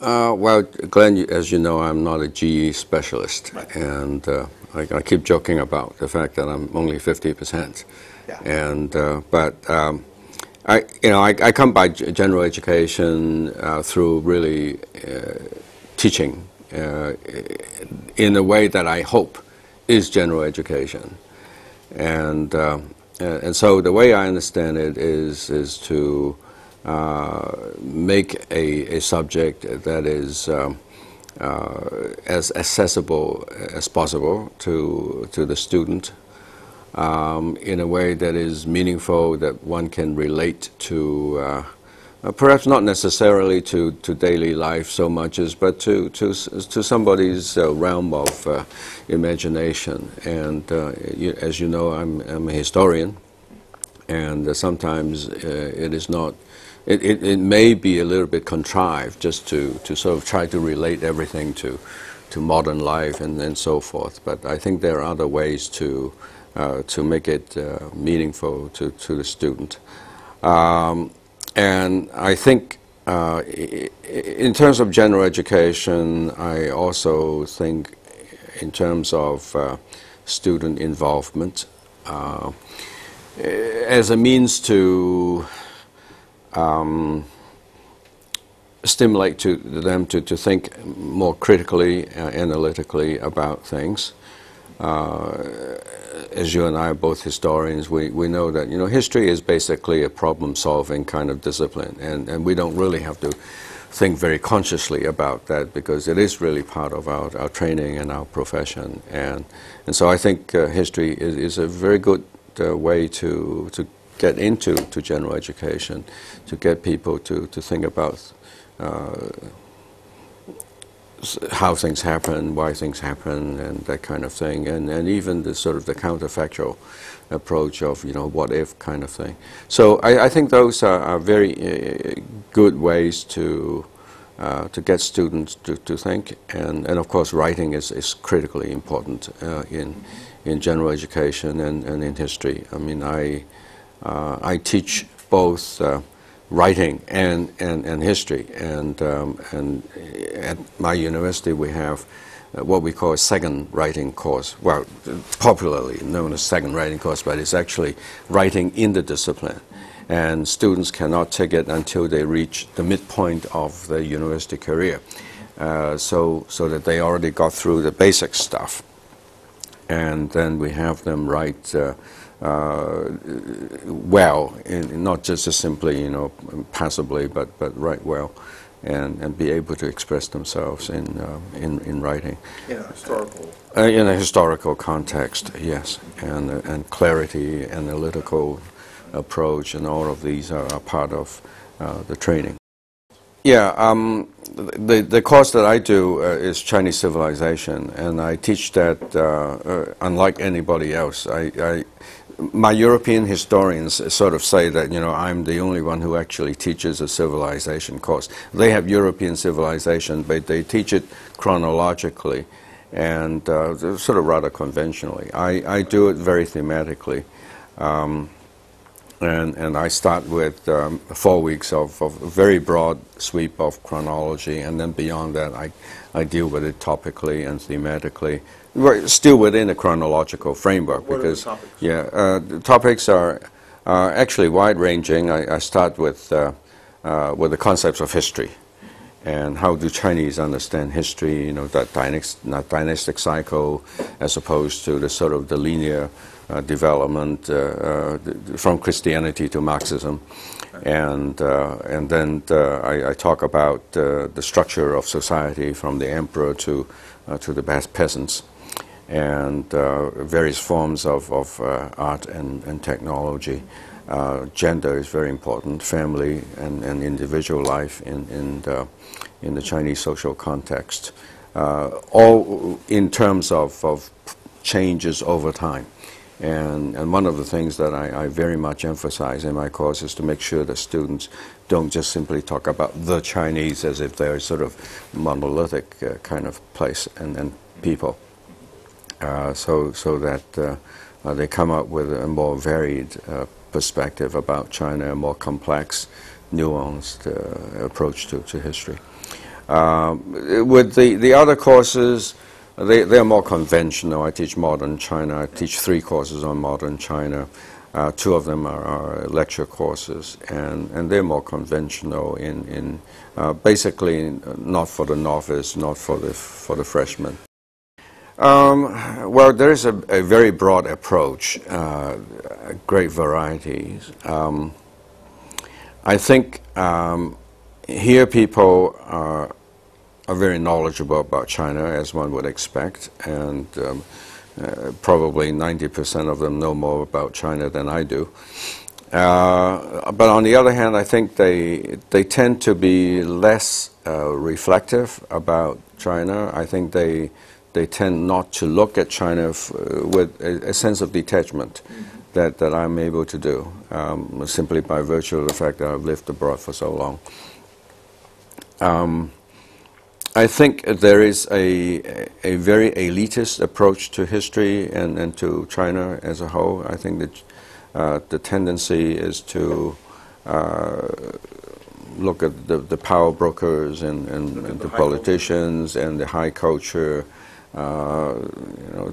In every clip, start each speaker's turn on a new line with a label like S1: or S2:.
S1: Well, Glenn, as you know, I'm not a GE specialist,
S2: Right.
S1: and I keep joking about the fact that I'm only 50%.
S2: Yeah.
S1: And I come by general education through really teaching in a way that I hope is general education, and so the way I understand it is to make a subject that is as accessible as possible to the student in a way that is meaningful, that one can relate to, perhaps not necessarily to daily life so much as, but to somebody's realm of imagination. And as you know, I'm a historian, and sometimes it is not. It may be a little bit contrived just to sort of try to relate everything to modern life and so forth. But I think there are other ways to make it meaningful to the student. And I think in terms of general education, I also think in terms of student involvement as a means to stimulate them to think more critically, analytically about things. As you and I are both historians, we know that history is basically a problem-solving kind of discipline, and we don't really have to think very consciously about that because it is really part of our training and our profession. And so I think history is a very good way to get into general education, to get people to think about how things happen, why things happen, and that kind of thing, and even the sort of the counterfactual approach of what if kind of thing. So I think those are very good ways to get students to think, and of course writing is critically important in general education and in history. I mean, I teach both writing and history, and at my university we have what we call a second writing course. Well, popularly known as second writing course, but it's actually writing in the discipline, and students cannot take it until they reach the midpoint of their university career, so that they already got through the basic stuff, and then we have them write well, not just simply passably, but write well, and be able to express themselves in writing. In a historical context, yes, and clarity, analytical approach, and all of these are part of the training. Yeah, the course that I do is Chinese civilization, and I teach that unlike anybody else. My European historians sort of say that I'm the only one who actually teaches a civilization course. They have European civilization, but they teach it chronologically and sort of rather conventionally. I do it very thematically. And I start with 4 weeks of a very broad sweep of chronology, and then beyond that I deal with it topically and thematically. We're still within a chronological framework.
S2: What because, are the topics?
S1: Yeah, the topics are actually wide-ranging. I start with the concepts of history, and how do Chinese understand history, that dynastic cycle as opposed to the sort of the linear development from Christianity to Marxism, and then I talk about the structure of society from the emperor to the peasants, and various forms of art and technology. Gender is very important, family and individual life in the Chinese social context, all in terms of changes over time. And one of the things that I very much emphasize in my course is to make sure that students don't just simply talk about the Chinese as if they're sort of monolithic kind of place and people, so that they come up with a more varied perspective about China, a more complex, nuanced approach to history. With the other courses, they're more conventional. I teach modern China. I teach 3 courses on modern China. 2 of them are lecture courses, and they're more conventional in basically not for the novice, not for the freshman. Well, there is a very broad approach, great varieties. I think here people are very knowledgeable about China, as one would expect, and probably 90% of them know more about China than I do. But on the other hand, I think they tend to be less reflective about China. I think they tend not to look at China with a sense of detachment that I'm able to do, simply by virtue of the fact that I've lived abroad for so long. I think there is a very elitist approach to history and to China as a whole. I think that the tendency is to look at the power brokers and the politicians and the high culture.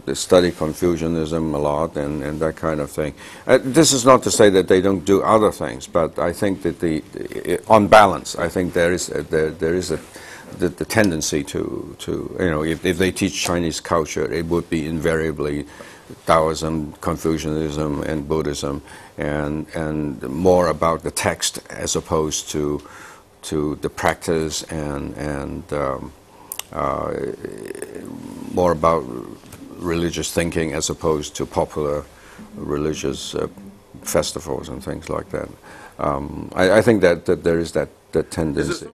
S1: They study Confucianism a lot and that kind of thing. This is not to say that they don't do other things, but I think that on balance, I think there is the tendency to if they teach Chinese culture, it would be invariably Taoism, Confucianism, and Buddhism, and more about the text as opposed to the practice and more about religious thinking as opposed to popular religious festivals and things like that. I think that there is that tendency.